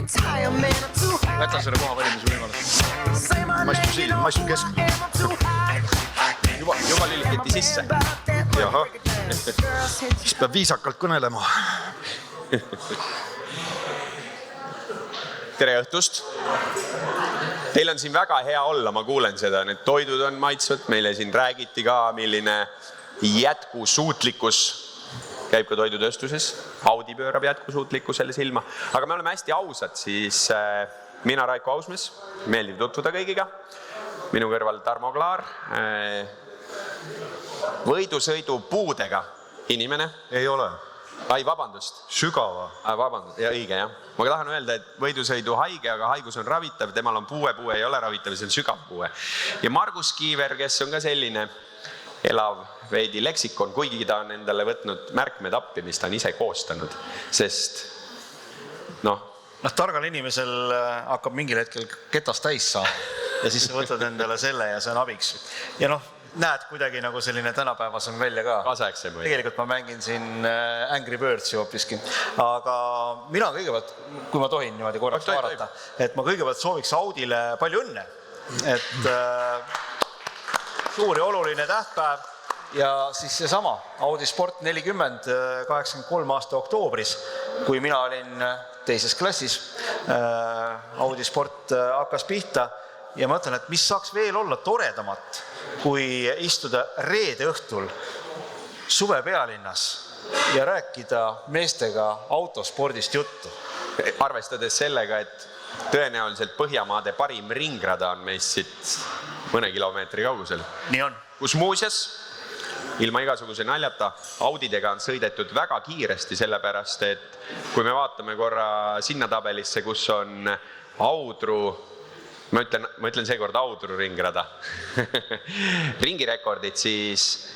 Võtan selle koha valimise võimalust. Ma istun siin, ma istun keskmine. Juba lülkiti sisse. Jaha, siis peab viisakalt kõnelema. Tere õhtust. Teil on siin väga hea olla, ma kuulen seda. Need toidud on maitsvad, meile siin räägiti ka, milline jätkusuutlikkus käib ka toidutööstuses. Audi pöörab jätkusuutlikkusele silma. Aga me oleme hästi ausad, siis mina Raiko Ausmees, meeldib tutvuda kõigiga. Minu kõrval Tarmo Klaar, võidusõidu puudega inimene. Ei ole. Ai, vabandust. Sügava. Vabandust, ja õige, jah. Ma tahan öelda, et võidusõidu haige, aga haigus on ravitav, temal on puue ei ole ravitav, see on sügav puue. Ja Margus Kiiver, kes on ka selline elav veidi leksikon, kuigi ta on endale võtnud märkmed appi, mis ta on ise koostanud, sest targal inimesel hakkab mingil hetkel ketast täis saama ja siis sa võtad endale selle ja see on abiks. Ja näed kuidagi nagu selline tänapäevasem välja ka. Kaasaegsem või? Tegelikult ma mängin siin Angry Birds hoopiski. Aga mina kõigepealt, kui ma tohin niimoodi korraks vaadata, et ma kõigepealt sooviks Audile palju õnne. Et suur ja oluline tähtpäev ja siis seesama Audi Sport 40 83 aasta oktoobris, kui mina olin teises klassis, Audi Sport hakkas pihta ja ma mõtlen, et mis saaks veel olla toredamat, kui istuda reede õhtul suve pealinnas ja rääkida meestega autospordist juttu. Arvestades sellega, et tõenäoliselt Põhjamaade parim ringrada on meist siit mõne kilomeetri kaugusel. Nii on. Kus muuseas, ilma igasuguse naljata, Audidega on sõidetud väga kiiresti, sellepärast, et kui me vaatame korra sinna tabelisse, kus on Audru, ma ütlen seekord Audru ringrada, ringirekordid, siis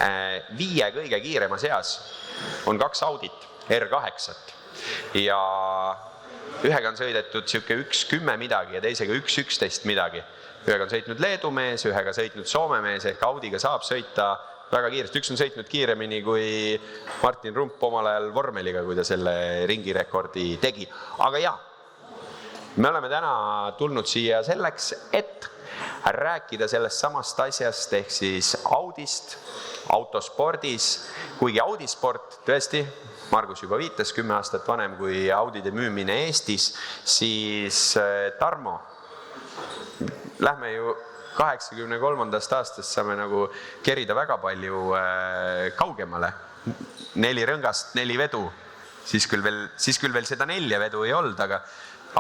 5 kõige kiirema seas on 2 Audit, R8 ja ühega on sõidetud siuke 1.10 midagi ja teisega 1.11 midagi. Ühega on sõitnud Leedu mees, ühega sõitnud Soome mees, ehk Audiga saab sõita väga kiiresti. Üks on sõitnud kiiremini kui Martin Rump omal ajal vormeliga, kui ta selle ringirekordi tegi. Aga jah, me oleme täna tulnud siia selleks, et rääkida sellest samast asjast, ehk siis Audist, autospordis, kuigi Audisport tõesti, Margus juba viitas 10 aastat vanem kui Audide müümine Eestis, siis Tarmo, lähme ju 83. aastast saame nagu kerida väga palju kaugemale. 4 rõngast, 4 vedu, siis küll veel seda 4 vedu ei olnud, aga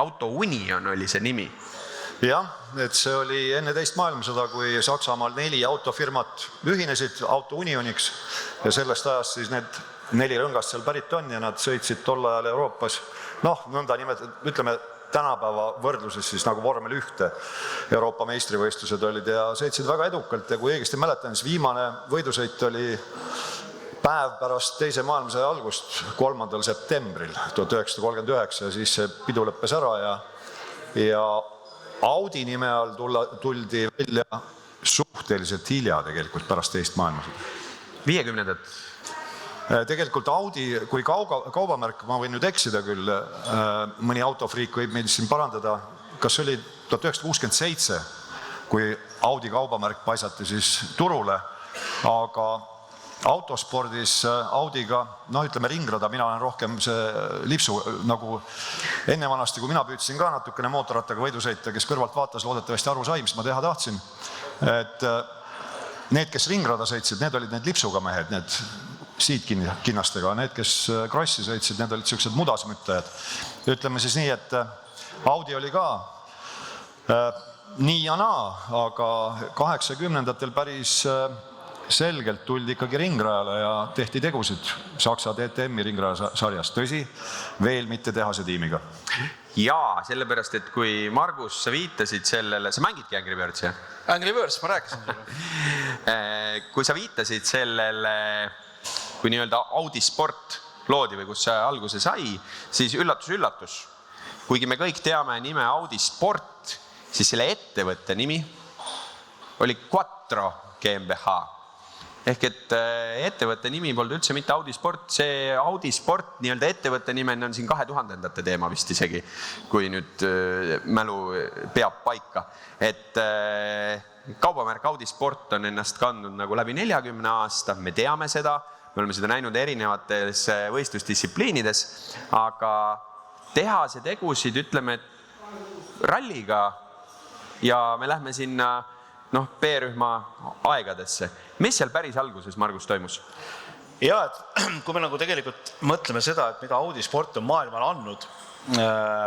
Auto Union oli see nimi. Jah, et see oli enne teist maailmasõda, kui Saksamaal 4 autofirmat ühinesid Auto Unioniks ja sellest ajast siis need 4 rõngast seal pärit on ja nad sõitsid tol ajal Euroopas, nõnda ütleme tänapäeva võrdluses siis nagu vormel 1 Euroopa meistrivõistlused olid ja sõitsid väga edukalt ja kui õigesti mäletan, siis viimane võidusõit oli päev pärast teise maailmasõja algust, 3. septembril 1939 ja siis see pidu lõppes ära ja Audi nime all tuldi välja suhteliselt hilja tegelikult pärast teist maailmasõda. 50-ndat? Tegelikult Audi kui kaubamärk, ma võin nüüd eksida küll, mõni autofriik võib meid siin parandada, kas oli 1967, kui Audi kaubamärk paisati siis turule, aga autospordis Audiga, ütleme ringrada, mina olen rohkem see lipsu, nagu enne vanasti, kui mina püüdsin ka natukene mootorrattaga võidu sõita, kes kõrvalt vaatas, loodetavasti aru sai, mis ma teha tahtsin, et need, kes ringrada sõitsid, need olid need lipsuga mehed, need siidkinnastega, need, kes krossi sõitsid, need olid sellised mudasmüttajad. Ütleme siis nii, et Audi oli ka nii ja naa, aga 80-ndatel päris selgelt tuldi ikkagi ringrajale ja tehti tegusid Saksa DTM-i ringraja sarjas. Tõsi, veel mitte tehase tiimiga. Jaa, sellepärast, et kui Margus, sa viitasid sellele, sa mängidki Angry Birds, jah? Angry Birds, ma rääkisin. Kui sa viitasid sellele, kui nii-öelda Audi Sport loodi või kus see alguse sai, siis üllatus, kuigi me kõik teame nime Audi Sport, siis selle ettevõtte nimi oli Quattro GmbH. ehk et ettevõtte nimi polnud üldse mitte Audi Sport, see Audi Sport nii-öelda ettevõtte nimene on siin 2000-ndate teema vist isegi, kui nüüd mälu peab paika. Et kaubamärk Audi Sport on ennast kandnud nagu läbi 40 aasta, me teame seda, me oleme seda näinud erinevates võistlusdistsipliinides, aga tehase tegusid, ütleme, et ralliga ja me lähme sinna B-rühma aegadesse. Mis seal päris alguses, Margus, toimus? Ja, et kui me nagu tegelikult mõtleme seda, et mida Audi Sport on maailmale andnud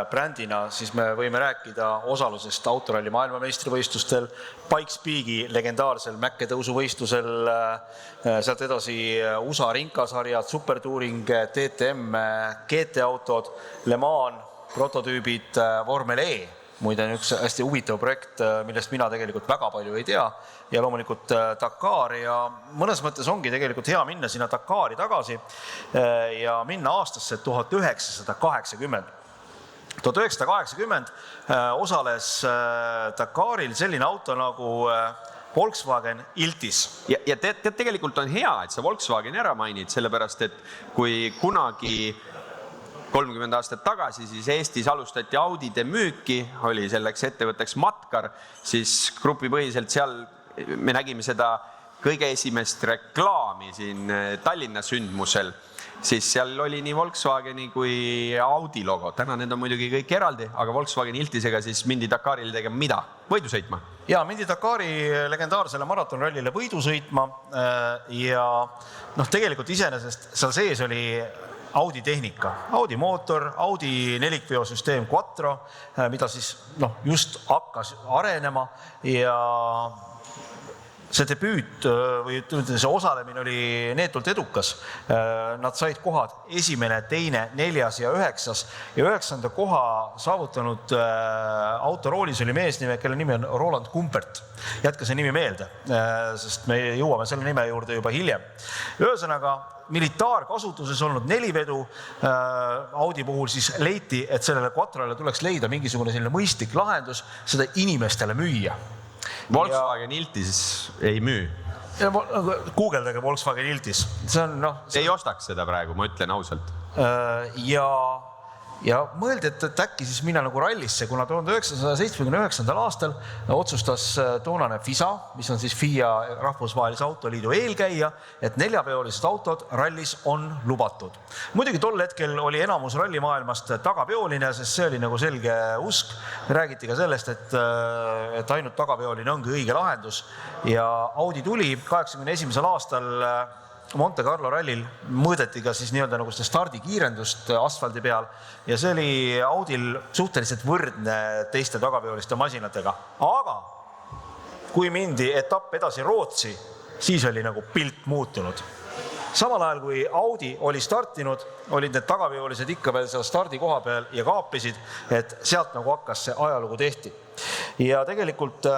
brändina, siis me võime rääkida osalusest autoralli maailmameistrivõistlustel, Pikes Peaki legendaarsel mäkketõusuvõistlusel, sealt edasi USA rinkasarjad, Supertouring, DTM, GT-autod, Le Mans, prototüübid, Vormel E. Muide on üks hästi huvitav projekt, millest mina tegelikult väga palju ei tea ja loomulikult Dakar ja mõnes mõttes ongi tegelikult hea minna sinna Dakari tagasi ja minna aastasse 1980. 1980 osales Dakaril selline auto nagu Volkswagen Iltis. Ja tegelikult on hea, et sa Volkswageni ära mainid, sellepärast et kui kunagi 30 aastat tagasi, siis Eestis alustati Audide müüki, oli selleks ettevõtteks Matkar, siis grupipõhiselt seal me nägime seda kõige esimest reklaami siin Tallinna sündmusel, siis seal oli nii Volkswageni kui Audi logo. Täna need on muidugi kõik eraldi, aga Volkswagen Iltisega siis mindi Dakaril tegema mida? Võidu sõitma? Ja, mindi Dakari legendaarsele maratonrallile võidu sõitma ja tegelikult iseenesest seal sees oli Audi tehnika, Audi mootor, Audi nelikveosüsteem Quattro, mida siis just hakkas arenema ja see debüüt või see osalemine oli neetult edukas. Nad said kohad 1., 2., 4. ja 9. ja 9. koha saavutanud autoroolis oli meesnime, kelle nimi on Roland Kumpert. Jätka see nimi meelde, sest me jõuame selle nime juurde juba hiljem. Ühesõnaga, militaarkasutuses olnud 4 vedu Audi puhul siis leiti, et sellele Quattrole tuleks leida mingisugune selline mõistlik lahendus seda inimestele müüa. Volkswagen Iltis ei müü. Guugeldage Volkswagen Iltis. Ei ostaks seda praegu, ma ütlen ausalt. Ja mõeldi, et äkki siis minna nagu rallisse, kuna 1979. aastal otsustas toonane FISA, mis on siis FIA rahvusvahelise autoliidu eelkäija, et 4-peolised autod rallis on lubatud. Muidugi tol hetkel oli enamus rallimaailmast tagapeoline, sest see oli nagu selge usk. Räägiti ka sellest, et ainult tagapeoline ongi õige lahendus ja Audi tuli 81. aastal Monte Carlo rallil mõõdeti ka siis nii-öelda nagu seda stardikiirendust asfaldi peal ja see oli Audil suhteliselt võrdne teiste tagapeoliste masinatega. Aga kui mindi etapp edasi Rootsi, siis oli nagu pilt muutunud. Samal ajal kui Audi oli startinud, olid need tagapeolised ikka veel seal stardikoha peal ja kaapisid, et sealt nagu hakkas see ajalugu tehti. Ja tegelikult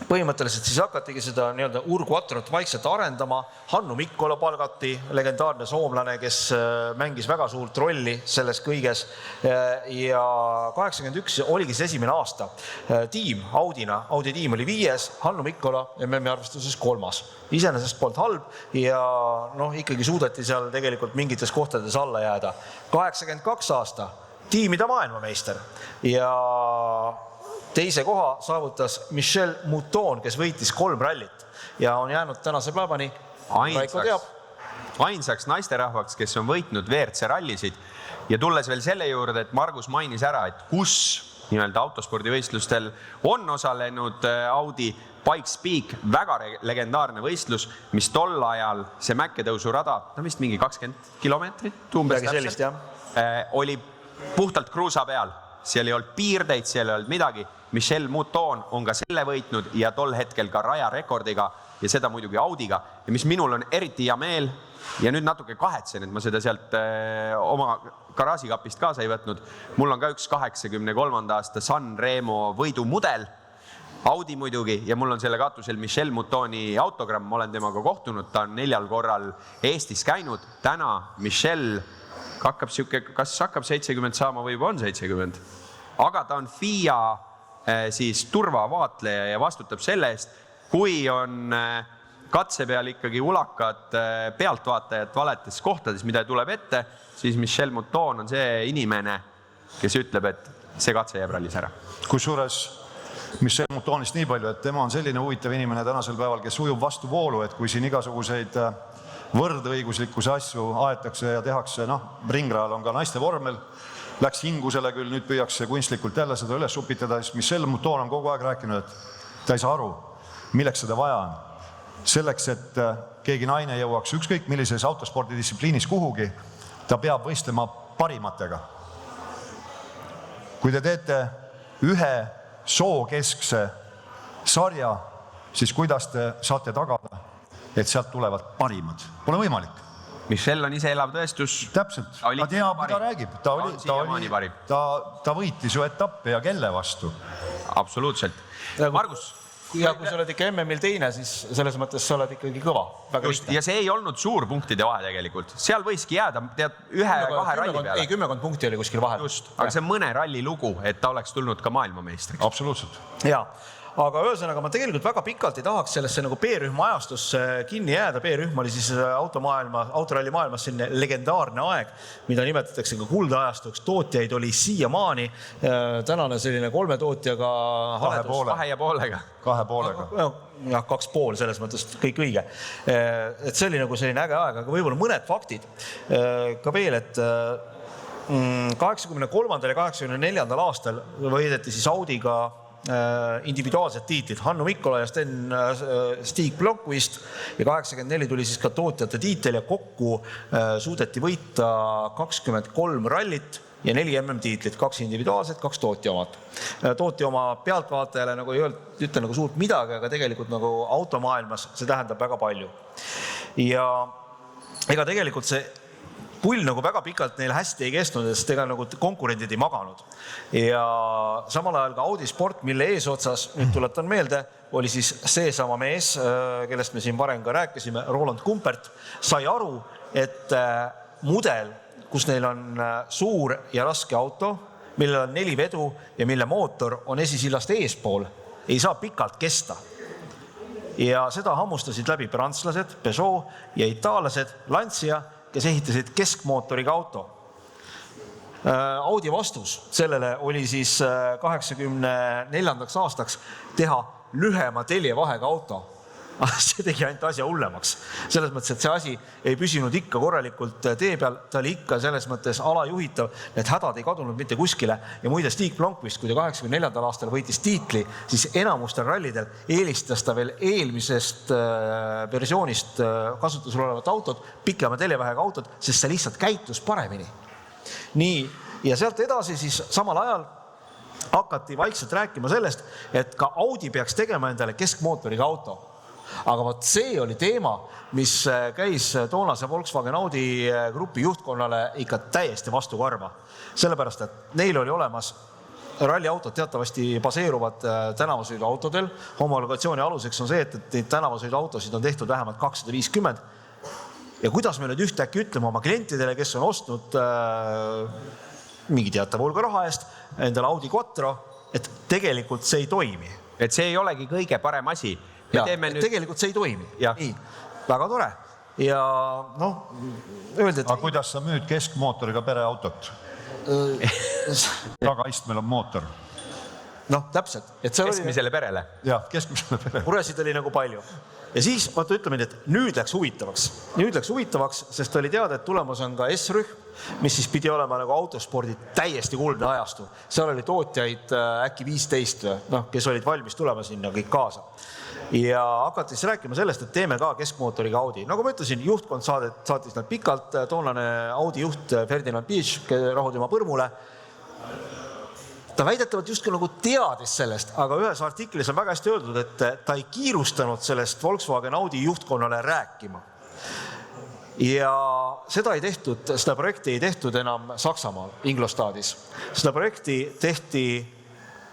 põhimõtteliselt siis hakatigi seda nii-öelda Ur-Quattrot vaikselt arendama. Hannu Mikkola palgati, legendaarne soomlane, kes mängis väga suurt rolli selles kõiges. Ja 81 oligi see esimene aasta. Tiim Audina, Audi tiim oli 5, Hannu Mikkola MM-i arvestuses 3. Iseenesest polnud halb ja ikkagi suudeti seal tegelikult mingites kohtades alla jääda. 82 aasta tiimide maailmameister ja teise koha saavutas Michel Mouton, kes võitis 3 rallit ja on jäänud tänase päevani ainsaks naisterahvaks, kes on võitnud WRC rallisid ja tulles veel selle juurde, et Margus mainis ära, et kus nii-öelda autospordivõistlustel on osalenud Audi Pikes Peak, väga legendaarne võistlus, mis tol ajal see mäkketõusurada, vist mingi 20 kilomeetrit umbes täpselt, oli puhtalt kruusa peal. Seal ei olnud piirdeid, seal ei olnud midagi. Michel Mouton on ka selle võitnud ja tol hetkel ka rajarekordiga ja seda muidugi Audiga. Ja mis minul on eriti hea meel ja nüüd natuke kahetsen, et ma seda sealt oma garaažikapist kaasa ei võtnud. Mul on ka üks 83. aasta San Remo võidumudel, Audi muidugi, ja mul on selle katusel Michel Moutoni autogramm, ma olen temaga kohtunud, ta on 4 korral Eestis käinud. Täna Michel kas hakkab 70 saama või on 70, aga ta on FIA siis turvavaatleja ja vastutab selle eest, kui on katse peal ikkagi ulakad pealtvaatajad valetes kohtades, mida tuleb ette, siis Michel Mouton on see inimene, kes ütleb, et see katse jääb rallis ära. Kusjuures Michel Moutonist nii palju, et tema on selline huvitav inimene tänasel päeval, kes ujub vastu voolu, et kui siin igasuguseid võrdõiguslikkuse asju aetakse ja tehakse, ringrajal on ka naiste vormel, läks hingusele küll, nüüd püüakse kunstlikult jälle seda üles upitada, siis Michel Mouton on kogu aeg rääkinud, et ta ei saa aru, milleks seda vaja on. Selleks, et keegi naine jõuaks ükskõik millises autospordidistsipliinis kuhugi, ta peab võistlema parimatega. Kui te teete ühe sookeskse sarja, siis kuidas te saate tagada, et sealt tulevad parimad? Pole võimalik. Michel on ise elav tõestus. Täpselt. Ta teab, mida räägib. Ta võitis ju etappe ja kelle vastu. Absoluutselt. Margus. Ja kui sa oled ikka MM-il teine, siis selles mõttes sa oled ikkagi kõva. Just, ja see ei olnud suur punktide vahe tegelikult. Seal võiski jääda ühe-kahe ralli peale. Ei, 10 punkti oli kuskil vahel. Just, aga see on mõne ralli lugu, et ta oleks tulnud ka maailmameistriks. Absoluutselt. Jaa. Aga ühesõnaga, ma tegelikult väga pikalt ei tahaks sellesse nagu B-rühma ajastusse kinni jääda. B-rühm oli siis autoralli maailmas selline legendaarne aeg, mida nimetatakse ka kuldajastuks. Tootjaid oli siiamaani. Tänane selline 3 tootjaga haledus. 2,5. Jah, 2,5 selles mõttes kõik õige. Et see oli nagu selline äge aeg, aga võib-olla mõned faktid ka veel, et 83. ja 84. aastal võideti siis Audiga individuaalsed tiitlid. Hannu Mikkola ja Stig Blomqvist ja 84 tuli siis ka tootjate tiitel ja kokku suudeti võita 23 rallit ja 4 MM-tiitlit, 2 individuaalset, 2 tootja omad. Tootja oma pealtvaatajale nagu ei ütle nagu suurt midagi, aga tegelikult nagu automaailmas see tähendab väga palju. Ja ega tegelikult see pull nagu väga pikalt neil hästi ei kestnud, sest ega nagu konkurendid ei maganud. Ja samal ajal ka Audi Sport, mille eesotsas, nüüd tuletan meelde, oli siis seesama mees, kellest me siin varem ka rääkisime, Roland Kumpert, sai aru, et mudel, kus neil on suur ja raske auto, millel on 4 vedu ja mille mootor on esisillast eespool, ei saa pikalt kesta. Ja seda hammustasid läbi prantslased, Peugeot ja itaallased, Lancia, kes ehitasid keskmootoriga auto. Audi vastus sellele oli siis 84. aastaks teha lühema teljevahega auto. See tegi ainult asja hullemaks. Selles mõttes, et see asi ei püsinud ikka korralikult tee peal, ta oli ikka selles mõttes alajuhitav, need hädad ei kadunud mitte kuskile. Ja muide Stig Blomqvist, kui ta 84. aastal võitis tiitli, siis enamustel rallidel eelistas ta veel eelmisest versioonist kasutusel olevat autot, pikema teljevahega autot, sest see lihtsalt käitus paremini. Nii, ja sealt edasi siis samal ajal hakati vaikselt rääkima sellest, et ka Audi peaks tegema endale keskmootoriga auto. Aga vaat see oli teema, mis käis toonase Volkswagen Audi grupi juhtkonnale ikka täiesti vastu karva. Sellepärast, et neil oli olemas ralliautod teatavasti baseeruvad tänavasõiduautodel. Homologatsiooni aluseks on see, et neid tänavasõiduautosid on tehtud vähemalt 250. Ja kuidas me nüüd ühtäkki ütleme oma klientidele, kes on ostnud mingi teatava hulga raha eest endale Audi Quattro, et tegelikult see ei toimi. Et see ei olegi kõige parem asi. Ja, tegelikult see ei toimi. Nii, väga tore. Ja öeldi, et... Aga kuidas sa müüd keskmootoriga pereautot? Tagaistmel on mootor. Täpselt. Keskmisele perele. Jah, keskmisele perele. Muresid oli nagu palju. Ja siis, ütleme nii, et nüüd läks huvitavaks, sest oli teada, et tulemas on ka S-rühm, mis siis pidi olema nagu autospordi täiesti kuldne ajastu. Seal oli tootjaid äkki 15, kes olid valmis tulema sinna kõik kaasa. Ja hakati siis rääkima sellest, et teeme ka keskmootoriga Audi. Nagu ma ütlesin, juhtkond saatis nad pikalt, toonane Audi juht Ferdinand Piech rahudi oma põrmule. Ta väidetavalt justkui nagu teadis sellest, aga ühes artiklis on väga hästi öeldud, et ta ei kiirustanud sellest Volkswagen Audi juhtkonnale rääkima. Ja seda projekti ei tehtud enam Saksamaal, Ingolstadtis. Seda projekti tehti,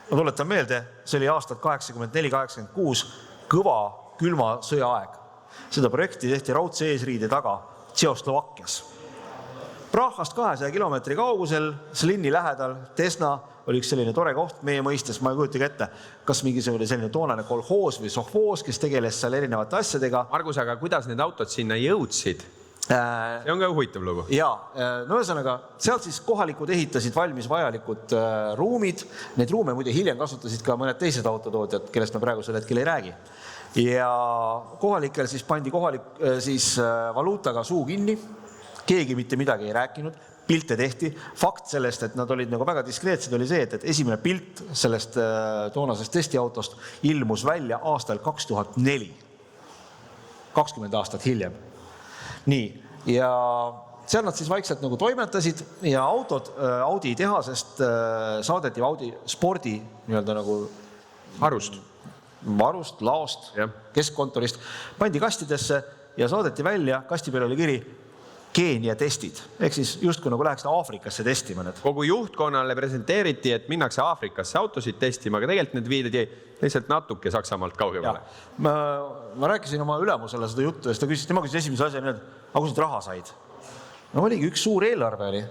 ma tuletan meelde, see oli aastad 84-86, kõva külma sõja aeg. Seda projekti tehti raudse eesriide taga Tšehhoslovakkias. Prahast 200 kilomeetri kaugusel, Slinni lähedal, Tesna oli üks selline tore koht meie mõistes, ma ei kujutagi ette, kas mingisugune selline toonane kolhoos või sovhoos, kes tegeles seal erinevate asjadega. Margus, aga kuidas need autod sinna jõudsid? See on ka huvitav lugu. Jaa, no ühesõnaga, sealt siis kohalikud ehitasid valmis vajalikud ruumid. Neid ruume muide hiljem kasutasid ka mõned teised autotootjad, kellest me praegu sel hetkel ei räägi. Ja kohalikel siis pandi valuutaga suu kinni, keegi mitte midagi ei rääkinud, pilte tehti. Fakt sellest, et nad olid nagu väga diskreetsed, oli see, et esimene pilt sellest toonasest testiautost ilmus välja aastal 2004. 20 aastat hiljem. Nii, ja seal nad siis vaikselt nagu toimetasid ja autod Audi tehasest saadeti Audi spordi nii-öelda nagu varust, laost, keskkontorist, pandi kastidesse ja saadeti välja, kasti peal oli kiri Keenia testid, ehk siis justkui nagu läheks Aafrikasse testima need. Kogu juhtkonnale presenteeriti, et minnakse Aafrikasse autosid testima, aga tegelikult need viideti lihtsalt natuke Saksamaalt kaugemale. Ma rääkisin oma ülemusele seda juttu ja tema küsis esimese asja, aga kus need raha said? No oligi üks suur eelarve oli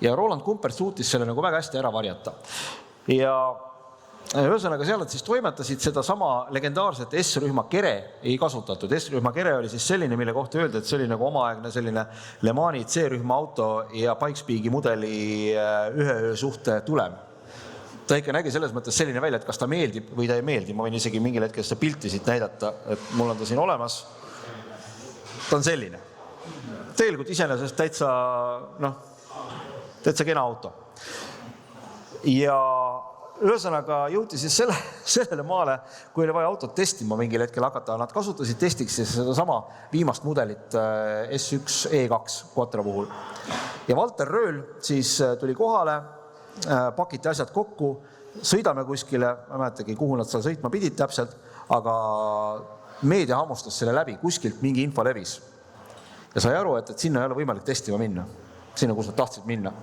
ja Roland Kumpert suutis selle nagu väga hästi ära varjata. Ja ühesõnaga seal nad siis toimetasid seda sama legendaarset S-rühma Kere ei kasutatud. S-rühma Kere oli siis selline, mille kohta öeldi, et see oli nagu omaaegne selline Le Mani C-rühma auto ja Pikespeedi mudeli ühe öö suhte tulem. Ta ikka nägi selles mõttes selline välja, et kas ta meeldib või ta ei meeldi. Ma võin isegi mingil hetkel seda pilti siit näidata, et mul on ta siin olemas. Ta on selline. Tegelikult iseenesest täitsa kena auto. Ja ühesõnaga jõuti siis sellele maale, kui oli vaja autot testima mingil hetkel hakata. Nad kasutasid testiks seda sama viimast mudelit S1 E2 Quattro puhul. Ja Valter Rööl siis tuli kohale, pakiti asjad kokku, sõidame kuskile, ma mäletagi, kuhu nad seal sõitma pidid täpselt, aga meedia hammustas selle läbi, kuskilt mingi info levis. Ja sai aru, et sinna ei ole võimalik testima minna, sinna, kus nad tahtsid minna.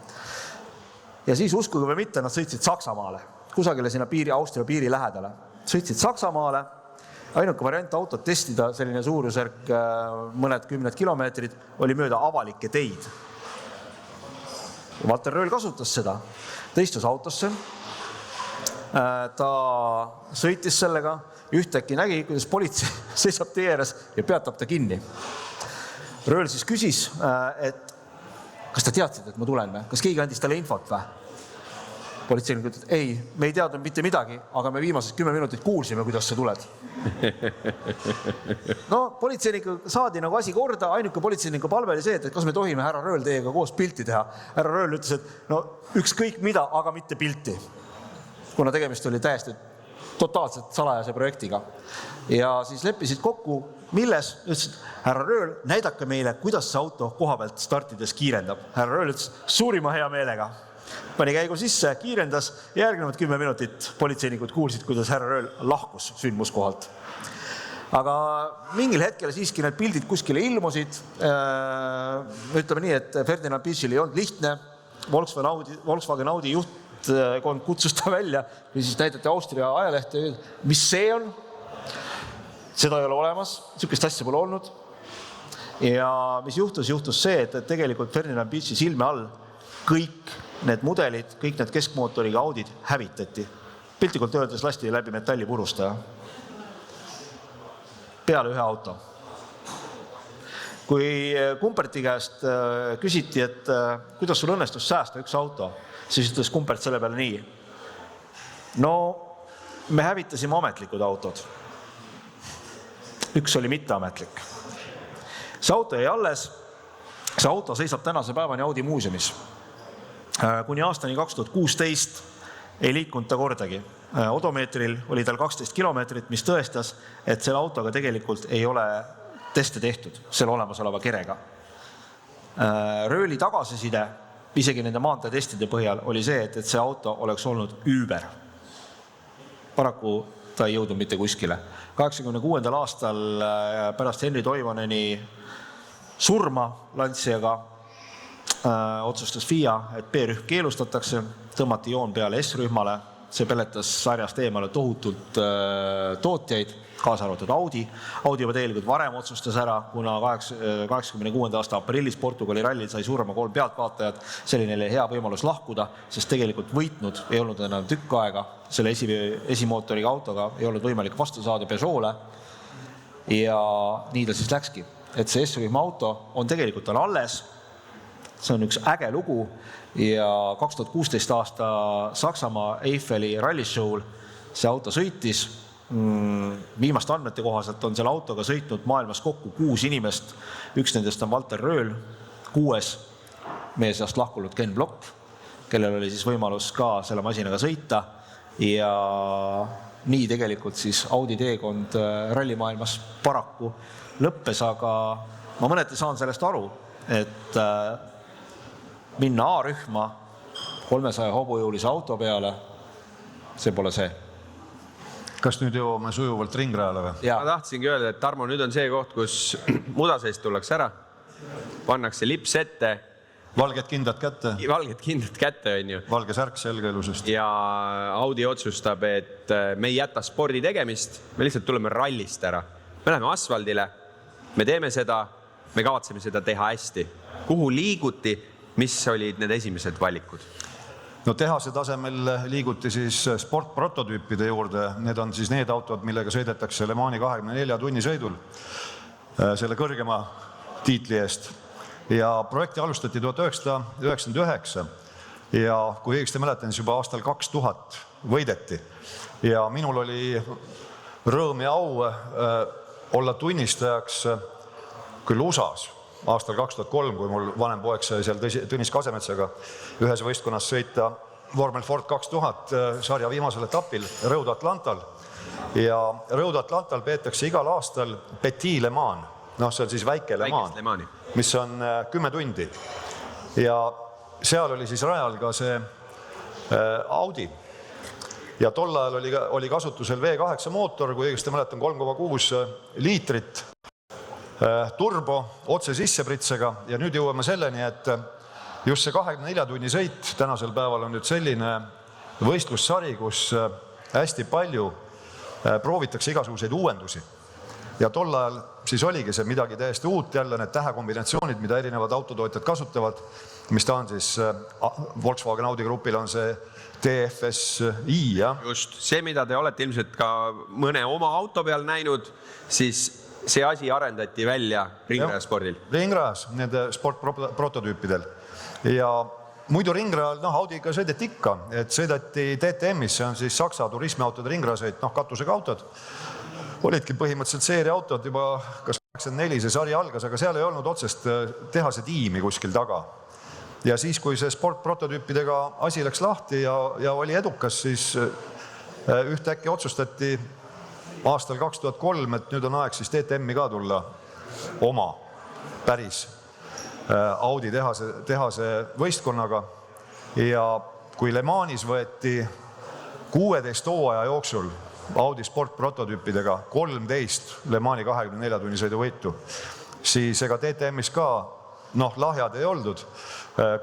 Ja siis uskuge või mitte, nad sõitsid Saksamaale, kusagile sinna Austria piiri lähedale. Sõitsid Saksamaale, ainuke variant autot testida, selline suurusjärk mõned 10 kilomeetrid, oli mööda avalikke teid. Valter Rööl kasutas seda, ta istus autosse, ta sõitis sellega, ühtäkki nägi, kuidas politsei seisab tee ääres ja peatab ta kinni. Rööl siis küsis, et kas ta teadsid, et ma tulen või? Kas keegi andis talle infot või? Politseinik ütles, ei, me ei teadnud mitte midagi, aga me viimased 10 minutit kuulsime, kuidas sa tuled. No, politseiniku saadi nagu asi korda, ainuke politseiniku palve oli see, et kas me tohime härra Rööl teiega koos pilti teha. Härra Rööl ütles, et no ükskõik mida, aga mitte pilti. Kuna tegemist oli täiesti totaalselt salajase projektiga. Ja siis leppisid kokku, milles ütlesid, härra Rööl, näidake meile, kuidas see auto koha pealt startides kiirendab. Härra Rööl ütles, suurima hea meelega. Pani käigu sisse, kiirendas ja järgnevad 10 minutit politseinikud kuulsid, kuidas härra Rööl lahkus sündmuskohalt. Aga mingil hetkel siiski need pildid kuskile ilmusid. Ütleme nii, et Ferdinand Pichil ei olnud lihtne. Volkswagen Audi juhtkond kutsus ta välja ja siis näidati Austria ajalehte, mis see on. Seda ei ole olemas, niisugust asja pole olnud. Ja mis juhtus see, et tegelikult Ferdinand Pichi silme all kõik need mudelid, kõik need keskmootoriga Audid hävitati. Piltlikult öeldes lasti läbi metallipurustaja. Peale ühe auto. Kui Kumperti käest küsiti, et kuidas sul õnnestus säästa üks auto, siis ütles Kumpert selle peale nii. No, me hävitasime ametlikud autod. Üks oli mitteametlik. See auto jäi alles. See auto seisab tänase päevani Audi muuseumis. Kuni aastani 2016 ei liikunud ta kordagi. Odomeetril oli tal 12 kilomeetrit, mis tõestas, et selle autoga tegelikult ei ole teste tehtud selle olemasoleva Kerega. Rööli tagasiside, isegi nende maanteetestide põhjal, oli see, et see auto oleks olnud üüber. Paraku ta ei jõudnud mitte kuskile. 86. aastal pärast Henri Toivoneni surma Lanciaga otsustas FIA, et B-rühm keelustatakse, tõmmati joon peale S-rühmale, see peletas sarjast eemale tohutult tootjaid, kaasa arvatud Audi. Audi juba tegelikult varem otsustas ära, kuna 86. aasta aprillis Portugali rallil sai surma 3 pealtvaatajat, see oli neile hea võimalus lahkuda, sest tegelikult võitnud ei olnud enam tükk aega, selle esimootoriga autoga ei olnud võimalik vastu saada Peugeot'le ja nii ta siis läkski. Et see S-rühma auto on tegelikult tal alles, see on üks äge lugu ja 2016 aasta Saksamaa Eiffeli rallishow'l see auto sõitis. Viimaste andmete kohaselt on selle autoga sõitnud maailmas kokku 6 inimest. Üks nendest on Walter Rööl, 6. meie seast lahkunud Ken Block, kellel oli siis võimalus ka selle masinaga sõita ja nii tegelikult siis Audi teekond rallimaailmas paraku lõppes, aga ma mõneti saan sellest aru, et minna A-rühma 300 hobujõulise auto peale, see pole see. Kas nüüd jõuame sujuvalt ringrajale või? Ma tahtsingi öelda, et Tarmo, nüüd on see koht, kus mudaseist tullakse ära, pannakse lips ette. Valged kindad kätte. Valged kindad kätte, on ju. Valge särk selge ilusasti. Ja Audi otsustab, et me ei jäta spordi tegemist, me lihtsalt tuleme rallist ära. Me läheme asfaldile, me teeme seda, me kavatseme seda teha hästi. Kuhu liiguti, mis olid need esimesed valikud? No tehase tasemel liiguti siis sportprototüüpide juurde. Need on siis need autod, millega sõidetakse Le Mani 24 tunni sõidul selle kõrgema tiitli eest. Ja projekti alustati 1999 ja kui õigesti mäletan, siis juba aastal 2000 võideti. Ja minul oli rõõm ja au olla tunnistajaks küll USAs aastal 2003, kui mul vanem poeg sai seal Tõnis Kasemetsaga ühes võistkonnas sõita Vormel Ford 2000 sarja viimasel etapil Rõud Atlantal. Ja Rõud Atlantal peetakse igal aastal Petit Le Mans, see on siis väike Le Mans, mis on 10 tundi. Ja seal oli siis rajal ka see Audi. Ja tol ajal oli kasutusel V8 mootor, kui õigesti mäletan 3,6 liitrit turbo otse sissepritsega ja nüüd jõuame selleni, et just see 24 tunni sõit tänasel päeval on nüüd selline võistlussari, kus hästi palju proovitakse igasuguseid uuendusi. Ja tol ajal siis oligi see midagi täiesti uut, jälle need tähekombinatsioonid, mida erinevad autotootjad kasutavad, mis ta on siis Volkswagen Audi grupil on see TFSI. Ja? Just see, mida te olete ilmselt ka mõne oma auto peal näinud, siis see asi arendati välja ringrajaspordil. Ringrajas, nende sportprototüüpidel. Ja muidu ringrajal, Audiga sõideti ikka, et sõideti DTM-is, see on siis Saksa turismiautode ringrajasõit, katusega autod. Olidki põhimõtteliselt seeriautod juba, kas 84 see sari algas, aga seal ei olnud otsest tehase tiimi kuskil taga. Ja siis, kui see sportprototüüpidega asi läks lahti ja oli edukas, siis ühtäkki otsustati aastal 2003, et nüüd on aeg siis DTM-i ka tulla oma päris Audi tehase võistkonnaga. Ja kui Le Manis võeti 16 hooaja jooksul Audi sportprototüüpidega 13 Le Mani 24 tunni sõidu võitu, siis ega DTM-is ka lahjad ei oldud.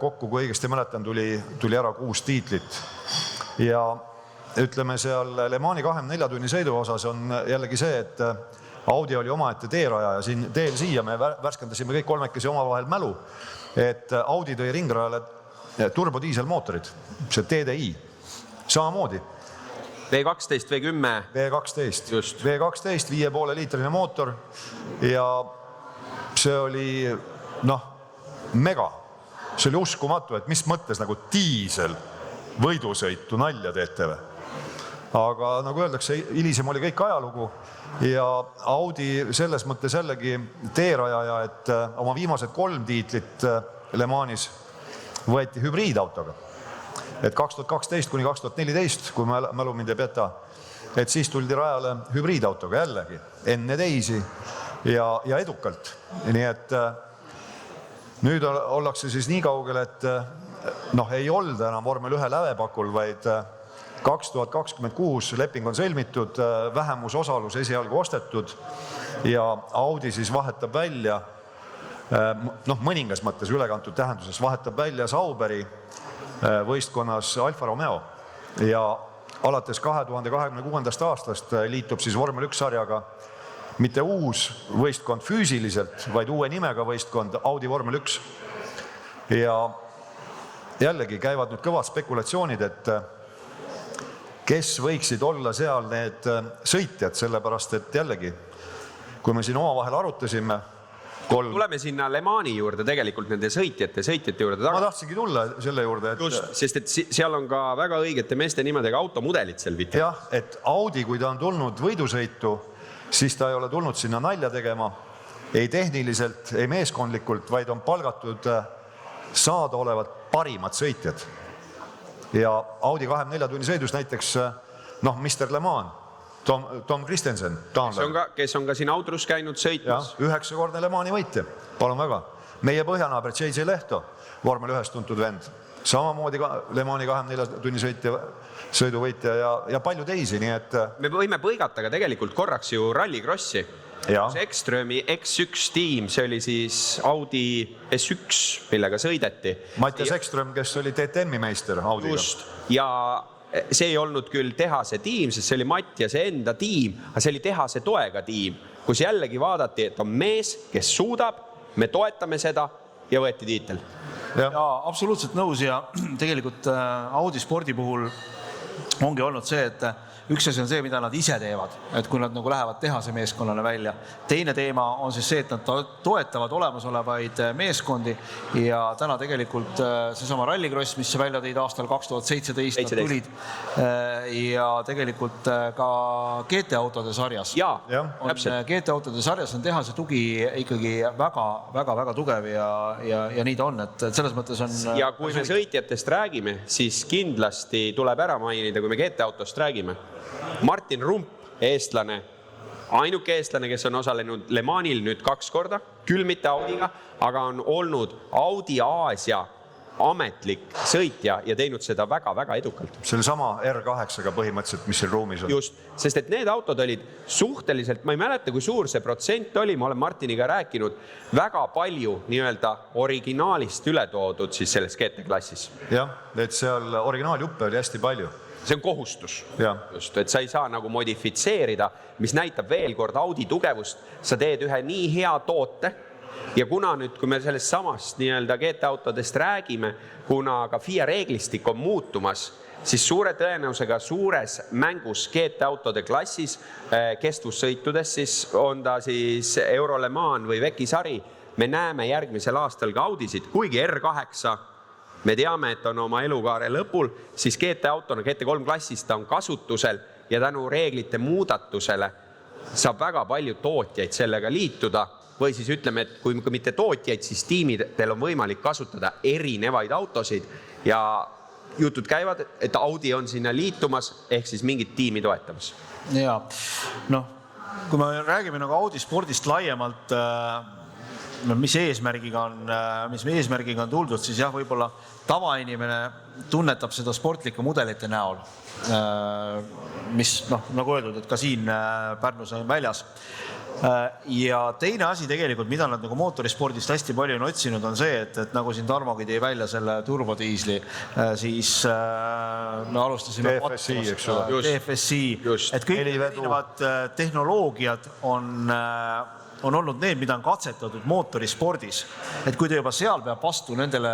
Kokku, kui õigesti mäletan, tuli ära 6 tiitlit. Ja ütleme seal Le Mani 24 tunni sõidu osas on jällegi see, et Audi oli omaette teeraja ja siin teel siia me värskendasime kõik kolmekesi omavahel mälu, et Audi tõi ringrajale turbodiiselmootorid, see TDI, samamoodi. V12, V10. V12, just. V12, 5,5 liitrine mootor ja see oli mega. See oli uskumatu, et mis mõttes nagu diisel võidusõitu nalja teete või. Aga nagu öeldakse, hilisem oli kõik ajalugu ja Audi selles mõttes jällegi teerajaja, et oma viimased 3 tiitlit Le Manis võeti hübriidautoga. Et 2012 kuni 2014, kui mälu mind ei peta, et siis tuldi rajale hübriidautoga jällegi, enne teisi ja edukalt. Nii et nüüd ollakse siis nii kaugel, et ei olnud enam vormel 1 lävepakul, vaid 2026 leping on sõlmitud, vähemusosalus esialgu ostetud ja Audi siis vahetab välja, mõningas mõttes ülekantud tähenduses vahetab välja Sauberi võistkonnas Alfa Romeo ja alates 2026. aastast liitub siis vormel 1 sarjaga mitte uus võistkond füüsiliselt, vaid uue nimega võistkond Audi vormel 1. Ja jällegi käivad nüüd kõvad spekulatsioonid, et kes võiksid olla seal need sõitjad, sellepärast et jällegi, kui me siin omavahel arutasime, tuleme sinna Le Mani juurde tegelikult nende sõitjate juurde ma tahtsingi tulla selle juurde, et just, sest et seal on ka väga õigete meeste nimedega automudelid seal vitte. jah, et Audi, kui ta on tulnud võidusõitu, siis ta ei ole tulnud sinna nalja tegema, ei tehniliselt, ei meeskondlikult, vaid on palgatud saadaolevad parimad sõitjad. Ja Audi 24 tunni sõidus näiteks Mr. Le Mans, Tom Kristensen, kes on ka siin Audrus käinud sõitmas. 9-kordne Le Mani võitja, palun väga. Meie põhjanaaber JJ Lehto, vormel 1 tuntud vend, samamoodi Le Mani 24 tunni sõiduvõitja ja palju teisi, nii et me võime põigata ka tegelikult korraks ju rallikrossi. Ekströmi X1 tiim, see oli siis Audi S1, millega sõideti. Mattias Ekström, kes oli DTM-i meister Audiga. Just, ja see ei olnud küll tehase tiim, sest see oli Mattiase enda tiim, aga see oli tehase toega tiim, kus jällegi vaadati, et on mees, kes suudab, me toetame seda ja võeti tiitel. Ja absoluutselt nõus ja tegelikult Audi spordi puhul ongi olnud see, et üks asi on see, mida nad ise teevad, et kui nad nagu lähevad tehase meeskonnale välja. Teine teema on siis see, et nad toetavad olemasolevaid meeskondi ja täna tegelikult seesama rallikross, mis välja tõid aastal 2017 nad tulid ja tegelikult ka GT-autode sarjas. GT-autode sarjas on tehase tugi ikkagi väga tugev ja nii ta on, et selles mõttes on... Ja kui me sõitjatest räägime, siis kindlasti tuleb ära mainida, kui me GT-autost räägime. Martin Rump, eestlane, ainuke eestlane, kes on osalenud Le Manil nüüd 2 korda, küll mitte Audiga, aga on olnud Audi Aasia ametlik sõitja ja teinud seda väga edukalt. Selle sama R8-ga põhimõtteliselt, mis siin ruumis on. Just, sest et need autod olid suhteliselt, ma ei mäleta, kui suur see protsent oli, ma olen Martiniga rääkinud, väga palju nii-öelda originaalist üle toodud siis selles GT-klassis. Jah, et seal originaaljuppe oli hästi palju. See on kohustus, just, et sa ei saa nagu modifitseerida, mis näitab veel kord Audi tugevust. Sa teed ühe nii hea toote ja kuna nüüd, kui me sellest samast nii-öelda GT-autodest räägime, kuna ka FIA reeglistik on muutumas, siis suure tõenäosusega suures mängus GT-autode klassis, kestvussõitudes, siis on ta siis Euro Le Mans või Vekisari, me näeme järgmisel aastal ka Audisid, kuigi R8 me teame, et on oma elukaare lõpul, siis GT-autona, GT3 klassis ta on kasutusel ja tänu reeglite muudatusele saab väga palju tootjaid sellega liituda või siis ütleme, et kui mitte tootjaid, siis tiimidel on võimalik kasutada erinevaid autosid ja jutud käivad, et Audi on sinna liitumas ehk siis mingit tiimi toetamas. Ja, kui me räägime nagu Audi spordist laiemalt, mis eesmärgiga on tuldud, siis jah, võib-olla tavainimene tunnetab seda sportlike mudelite näol, mis nagu öeldud, et ka siin Pärnus on väljas. Ja teine asi tegelikult, mida nad nagu mootorispordist hästi palju on otsinud, on see, et nagu siin Tarmogi tõi välja selle turbodiisli, siis me alustasime DFSI, et kõik erinevad tehnoloogiad on olnud need, mida on katsetatud mootorispordis. Et kui ta juba seal peab vastu nendele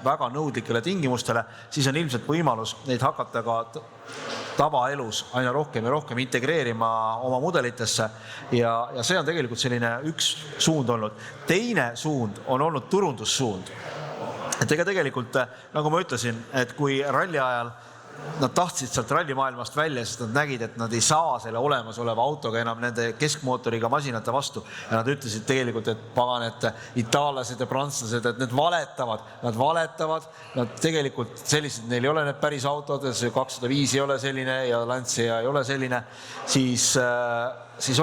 väga nõudlikele tingimustele, siis on ilmselt võimalus neid hakata ka tavaelus aina rohkem ja rohkem integreerima oma mudelitesse ja see on tegelikult selline üks suund olnud. Teine suund on olnud turundussuund. Et ega tegelikult, nagu ma ütlesin, et kui ralli ajal nad tahtsid sealt rallimaailmast välja, sest nad nägid, et nad ei saa selle olemasoleva autoga enam nende keskmootoriga masinate vastu. Ja nad ütlesid tegelikult, et pagan, et itaallased ja prantslased, et need valetavad, nad tegelikult sellised, neil ei ole need päris autod, 205 ei ole selline ja Lancia ei ole selline, siis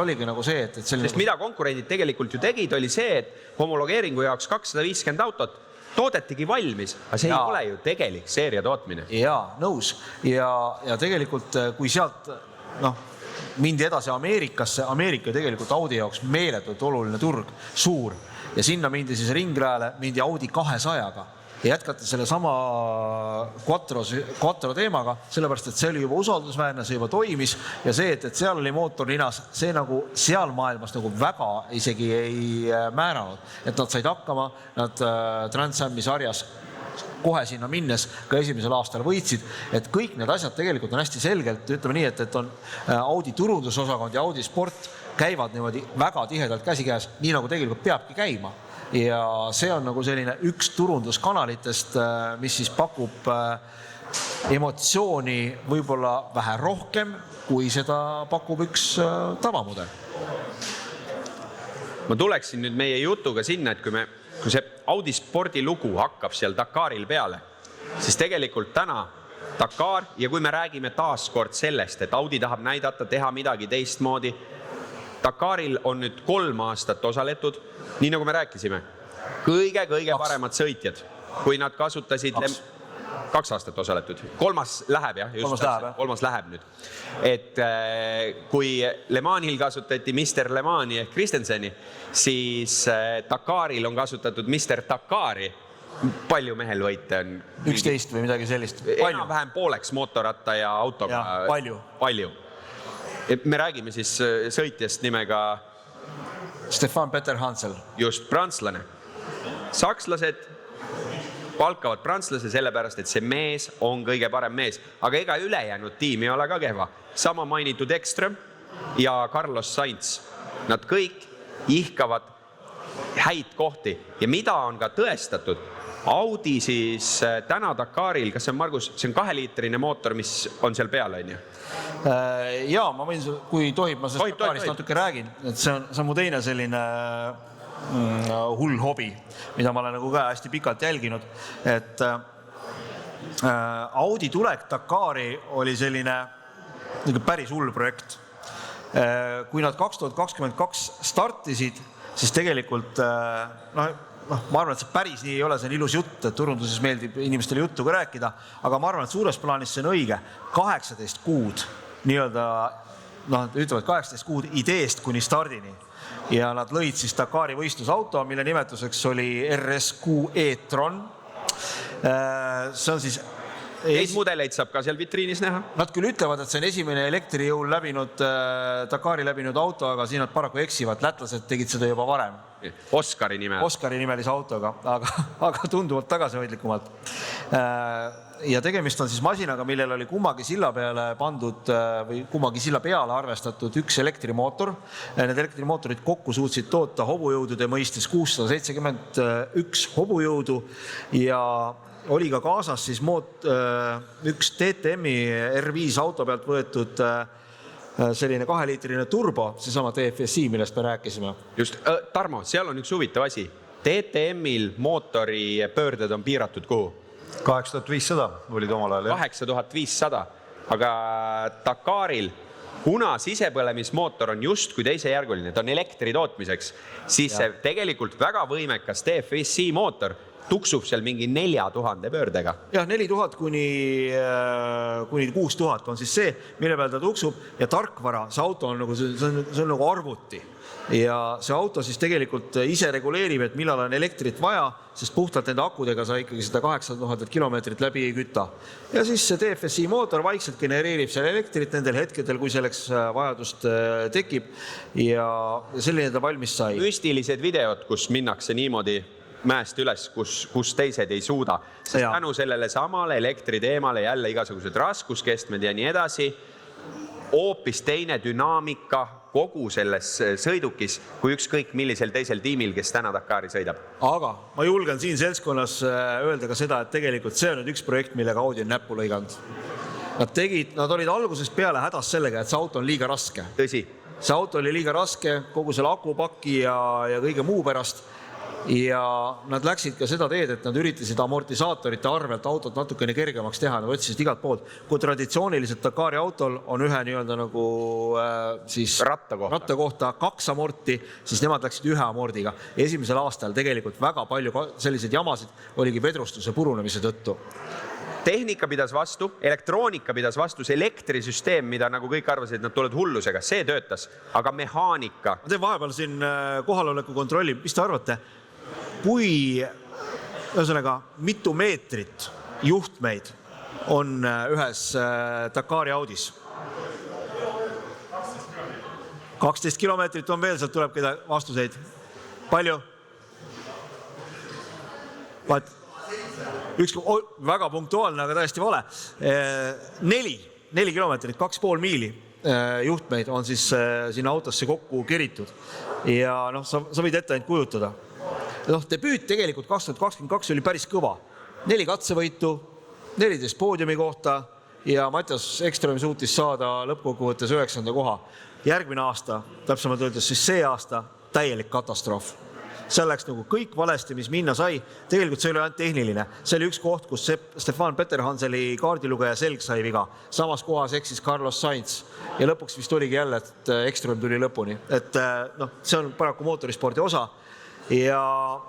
oligi nagu see, et selline... Sest mida konkurendid tegelikult ju tegid, oli see, et homologeeringu jaoks 250 autot toodetigi valmis, aga see ei ole ju tegelik seeria tootmine. Jaa, nõus. Ja tegelikult, kui sealt mindi edasi Ameerikasse, Ameerika tegelikult Audi jaoks meeletult oluline turg, suur, ja sinna mindi siis ringrajale, mindi Audi 200-ga. ja jätkata selle sama Quattro teemaga, sellepärast, et see oli juba usaldusväärne, see juba toimis ja see, et seal oli mootor linas, see nagu seal maailmas nagu väga isegi ei määranud, et nad said hakkama, nad Trans-Ami sarjas kohe sinna minnes ka esimesel aastal võitsid, et kõik need asjad tegelikult on hästi selgelt, ütleme nii, et on Audi turundusosakond ja Audi Sport käivad niimoodi väga tihedalt käsikäes, nii nagu tegelikult peabki käima. Ja see on nagu selline üks turunduskanalitest, mis siis pakub emotsiooni võib-olla vähe rohkem, kui seda pakub üks tavamudel. Ma tuleksin nüüd meie jutuga sinna, et kui see Audi Spordi lugu hakkab seal Dakaril peale, siis tegelikult täna Dakar ja kui me räägime taaskord sellest, et Audi tahab näidata, teha midagi teistmoodi, Dakaril on nüüd 3 aastat osaletud, nii nagu me rääkisime, kõige paremad sõitjad, kui nad kasutasid 2 aastat osaletud, 3. läheb jah, kolmas läheb nüüd. Et kui Le Manil kasutati Mr. Le Mani ehk Christenseni, siis Dakaril on kasutatud Mr. Dakari. Palju mehel võite on? 11 või midagi sellist. Enam-vähem pooleks mootorratta ja autoga. Palju. Me räägime siis sõitjast nimega Stefan Peter Hansel. Just, prantslane. Sakslased palkavad prantslase sellepärast, et see mees on kõige parem mees, aga ega ülejäänud tiim ei ole ka kehva. Sama mainitud Ekström ja Carlos Sainz. Nad kõik ihkavad häid kohti ja mida on ka tõestatud. Audi siis täna Dakaril, kas see on Margus, see on 2-liitrine mootor, mis on seal peal, on ju? Jaa, ma võin, kui tohib, ma sellest Dakarist natuke räägin, et see on mu teine selline hull hobi, mida ma olen nagu ka hästi pikalt jälginud, et Audi tulek Dakari oli selline päris hull projekt. Kui nad 2022 startisid, siis tegelikult ma arvan, et see päris nii ei ole, see on ilus jutt, et turunduses meeldib inimestele juttu ka rääkida, aga ma arvan, et suures plaanis see on õige. 18 kuud, nii-öelda, ütlevad 18 kuud ideest kuni stardini. Ja nad lõid siis Dakari võistlusauto, mille nimetuseks oli RS6 e-tron. See on siis... Neid mudeleid saab ka seal vitriinis näha? Nad küll ütlevad, et see on esimene elektrijõul Dakari läbinud auto, aga siin nad paraku eksivad. Lätlased tegid seda juba varem. Oscari nimelise autoga, aga tunduvalt tagasihoidlikumalt. Ja tegemist on siis masinaga, millel oli kummagi silla peale pandud või kummagi silla peale arvestatud üks elektrimootor. Need elektrimootorid kokku suutsid toota hobujõudude mõistes 671 hobujõudu ja oli ka kaasas siis üks TTM-i R5 auto pealt võetud selline 2-liitrine turbo, seesama TFSI, millest me rääkisime. Just, Tarmo, seal on üks huvitav asi. TTM-il mootori pöörded on piiratud kuhu? 8500 olid omal ajal. 8500, aga Dakaril, kuna sisepõlemismootor on just kui teisejärguline, ta on elektri tootmiseks, siis see tegelikult väga võimekas TFSI mootor tuksub seal mingi 4000 pöördega. Jah, 4000 kuni 6000 on siis see, mille peal ta tuksub ja tarkvara, see auto on nagu, see on nagu arvuti. Ja see auto siis tegelikult ise reguleerib, et millal on elektrit vaja, sest puhtalt nende akudega sa ikkagi seda 8000 kilomeetrit läbi ei kütta. Ja siis see TFSI mootor vaikselt genereerib seal elektrit nendel hetkedel, kui selleks vajadust tekib ja selline ta valmis sai. Müstilised videod, kus minnakse niimoodi mäest üles, kus teised ei suuda. Sest tänu sellele samale elektriteemale jälle igasugused raskuskestmed ja nii edasi, hoopis teine dünaamika kogu selles sõidukis kui ükskõik millisel teisel tiimil, kes täna Dakari sõidab. Aga ma julgen siin seltskonnas öelda ka seda, et tegelikult see on nüüd üks projekt, millega Audi on näppu lõiganud. Nad olid algusest peale hädas sellega, et see auto on liiga raske. Tõsi. See auto oli liiga raske kogu selle akupaki ja kõige muu pärast. Ja nad läksid ka seda teed, et nad üritasid amortisaatorite arvelt autot natukene kergemaks teha, nad võtsisid igalt poolt. Kui traditsiooniliselt Dakari autol on ühe nii-öelda nagu siis ratta kohta 2 amorti, siis nemad läksid 1 amordiga. Esimesel aastal tegelikult väga palju selliseid jamasid oligi vedrustuse purunemise tõttu. Tehnika pidas vastu, elektroonika pidas vastu, see elektrisüsteem, mida nagu kõik arvasid, et nad tulevad hullusega, see töötas, aga mehaanika. Ma teen vahepeal siin kohaloleku kontrolli, mis te arvate? Kui ühesõnaga mitu meetrit juhtmeid on ühes Dakari Audis. 12 kilomeetrit on veel, sealt tuleb keda vastuseid. Palju? Väga punktuaalne, aga täiesti vale. 4 kilomeetrit, 2,5 miili juhtmeid on siis sinna autosse kokku keritud. Ja sa võid ette ainult kujutada. Debüüt tegelikult 2022 oli päris kõva. 4 katsevõitu, 14 poodiumi kohta ja Mattias Ekström suutis saada lõppkokkuvõttes 9. koha. Järgmine aasta, täpsemalt öeldes siis see aasta, täielik katastroof. See läks nagu kõik valesti, mis minna sai. Tegelikult see oli ainult tehniline. See oli üks koht, kus Stefan Peterhanseli kaardilugeja selg sai viga. Samas kohas eksis Carlos Sainz. Ja lõpuks vist oligi jälle, et Ekström tuli lõpuni. Et see on paraku mootorispordi osa. Ja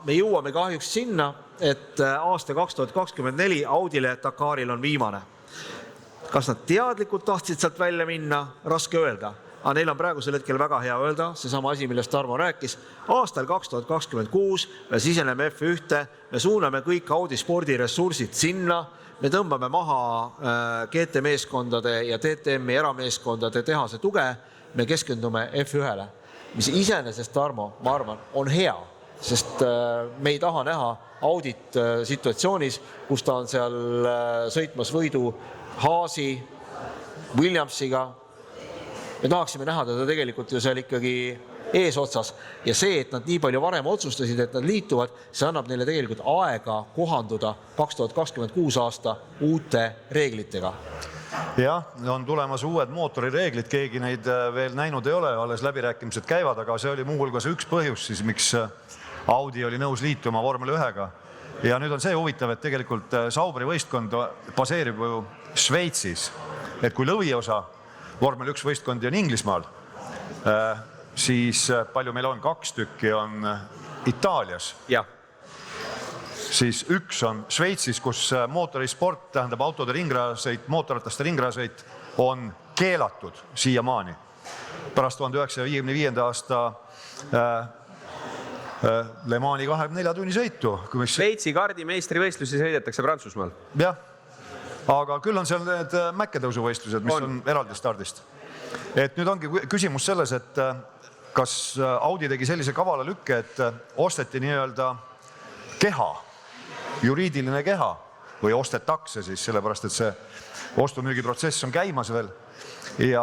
me jõuame kahjuks sinna, et aasta 2024 Audile Dakaril on viimane. Kas nad teadlikult tahtsid sealt välja minna? Raske öelda. Aga neil on praegusel hetkel väga hea öelda, see sama asi, millest Tarmo rääkis. Aastal 2026 me siseneme F1, me suuname kõik Audi spordiressursid sinna, me tõmbame maha GT meeskondade ja TTM-i erameeskondade tehase tuge, me keskendume F1-le, mis iseenesest, Tarmo, ma arvan, on hea, sest me ei taha näha Audit situatsioonis, kus ta on seal sõitmas võidu Haasi, Williamsiga. Me tahaksime näha teda tegelikult ju seal ikkagi eesotsas ja see, et nad nii palju varem otsustasid, et nad liituvad, see annab neile tegelikult aega kohanduda 2026 aasta uute reeglitega. Jah, on tulemas uued mootorireeglid, keegi neid veel näinud ei ole, alles läbirääkimised käivad, aga see oli muuhulgas üks põhjus, siis, miks Audi oli nõus liituma Vormel 1-ga. Ja nüüd on see huvitav, et tegelikult Saubri võistkond baseerib ju Šveitsis, et kui lõviosa Vormel 1 võistkondi on Inglismaal, siis palju meil on? 2 tükki on Itaalias. Jah. Siis 1 on Šveitsis, kus mootorisport, tähendab autode ringrajasõit, mootorrataste ringrajasõit on keelatud siiamaani. Pärast 1955. aasta Le Mani 24 tunni sõitu. Šveitsi kaardimeistrivõistlusi sõidetakse Prantsusmaal. Jah. Aga küll on seal need mäkketõusuvõistlused, mis on eraldi stardist. Et nüüd ongi küsimus selles, et kas Audi tegi sellise kavala lükke, et osteti nii-öelda keha, juriidiline keha või ostetakse siis, sellepärast et see ostumüügiprotsess on käimas veel ja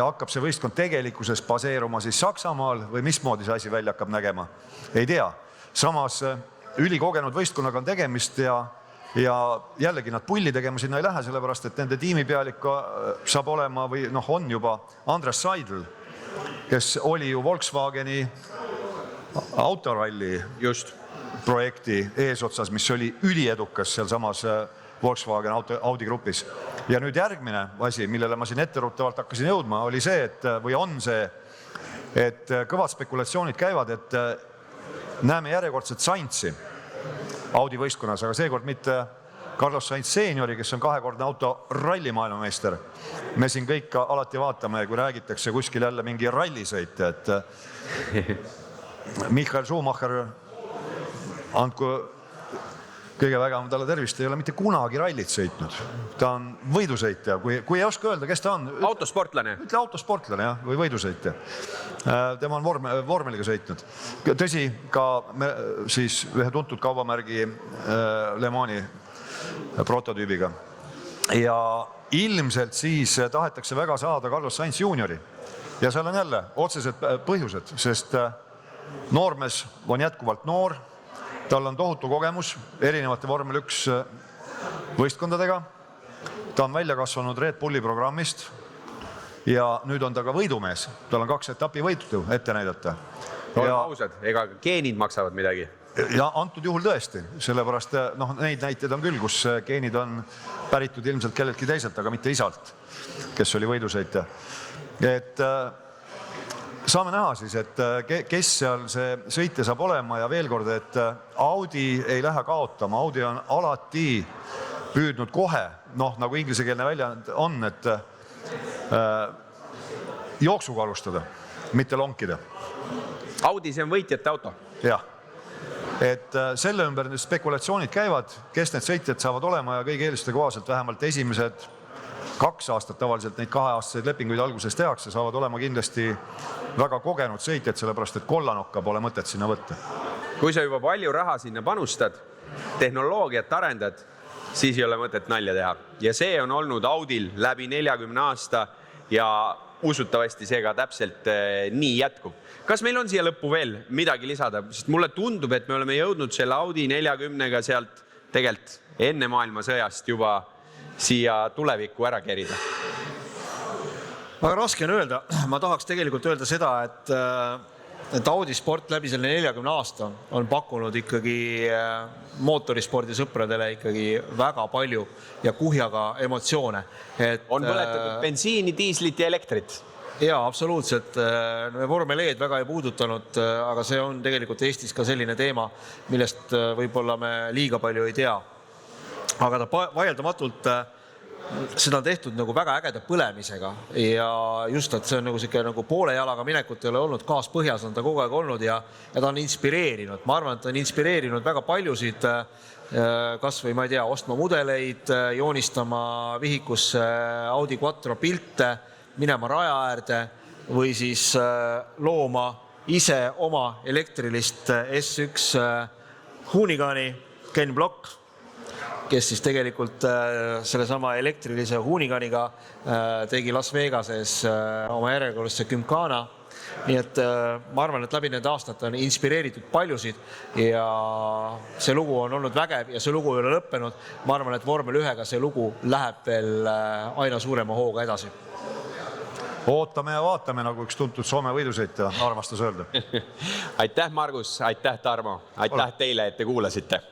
hakkab see võistkond tegelikkuses baseeruma siis Saksamaal või mismoodi see asi välja hakkab nägema, ei tea. Samas ülikogenud võistkonnaga on tegemist ja jällegi nad pulli tegema sinna ei lähe, sellepärast et nende tiimipealik saab olema või on juba Andres Seidl, kes oli ju Volkswageni autoralli projekti eesotsas, mis oli üliedukas seal samas Volkswagen Audi grupis. Ja nüüd järgmine asi, millele ma siin etteruttavalt hakkasin jõudma, oli see, või on see, et kõvad spekulatsioonid käivad, et näeme järjekordset Sainzi Audi võistkonnas, aga seekord mitte Carlos Sainz seniori, kes on 2-kordne auto ralli maailmameister. Me siin kõik alati vaatame, kui räägitakse kuskil jälle mingi rallisõite, et Michael Schumacher, andku kõige vägevam talle tervist, ei ole mitte kunagi rallit sõitnud. Ta on võidusõitja, kui ei oska öelda, kes ta on. Autosportlane. Ütle autosportlane, jah, või võidusõitja. Tema on vormeliga sõitnud. Tõsi, ka siis ühe tuntud kaubamärgi Le Mani prototüübiga. Ja ilmselt siis tahetakse väga saada Carlos Sainz juniori. Ja seal on jälle otsesed põhjused, sest noormees on jätkuvalt noor, tal on tohutu kogemus erinevate Vormel 1 võistkondadega, ta on välja kasvanud Red Bulli programmist ja nüüd on ta ka võidumees, tal on 2 etapi võitu ette näidata. Ausad, ega geenid maksavad midagi? Ja antud juhul tõesti, sellepärast neid näiteid on küll, kus geenid on päritud ilmselt kelleltki teiselt, aga mitte isalt, kes oli võidusõitja. Et saame näha siis, et kes seal see sõitja saab olema ja veel kord, et Audi ei lähe kaotama, Audi on alati püüdnud kohe, nagu inglisekeelne väljend on, et jooksuga alustada, mitte lonkida. Audi see on võitjate auto? Jah. et selle ümber need spekulatsioonid käivad, kes need sõitjad saavad olema ja kõigi eeliste kohaselt vähemalt esimesed 2 aastat tavaliselt neid 2-aastaseid lepinguid alguses tehakse, saavad olema kindlasti väga kogenud sõitjad, sellepärast et kollanokka pole mõtet sinna võtta. Kui sa juba palju raha sinna panustad, tehnoloogiat arendad, siis ei ole mõtet nalja teha. Ja see on olnud Audil läbi 40 aasta ja usutavasti see ka täpselt nii jätkub. Kas meil on siia lõppu veel midagi lisada? Sest mulle tundub, et me oleme jõudnud selle Audi 40-ga sealt tegelikult enne maailmasõjast juba siia tulevikku ära kerida. Väga raske on öelda. Ma tahaks tegelikult öelda seda, et Audi sport läbi selle 40 aasta on pakkunud ikkagi mootorispordi sõpradele ikkagi väga palju ja kuhjaga emotsioone. On põletatud bensiini, diislit ja elektrit. Jaa, absoluutselt. Vormel E-d väga ei puudutanud, aga see on tegelikult Eestis ka selline teema, millest võib-olla me liiga palju ei tea. Aga ta vaieldamatult seda on tehtud nagu väga ägeda põlemisega ja just, et see on nagu poole jalaga minekut ei ole olnud, gaas põhjas on ta kogu aeg olnud ja ta on inspireerinud. Ma arvan, et ta on inspireerinud väga paljusid, kas või ma ei tea, ostma mudeleid, joonistama vihikusse Audi Quattro pilte, minema raja äärde või siis looma ise oma elektrilist S1 Hoonigani Ken Block, kes siis tegelikult selle sama elektrilise Hooniganiga tegi Las Vegases oma järjekorralisse Gymkhana. Nii et ma arvan, et läbi need aastad on inspireeritud paljusid ja see lugu on olnud vägev ja see lugu ei ole lõppenud. Ma arvan, et Vormel 1-ga see lugu läheb veel aina suurema hooga edasi. Ootame ja vaatame, nagu üks tuntud Soome võidusõitja armastas öelda. Aitäh, Margus, aitäh, Tarmo, aitäh teile, et te kuulasite.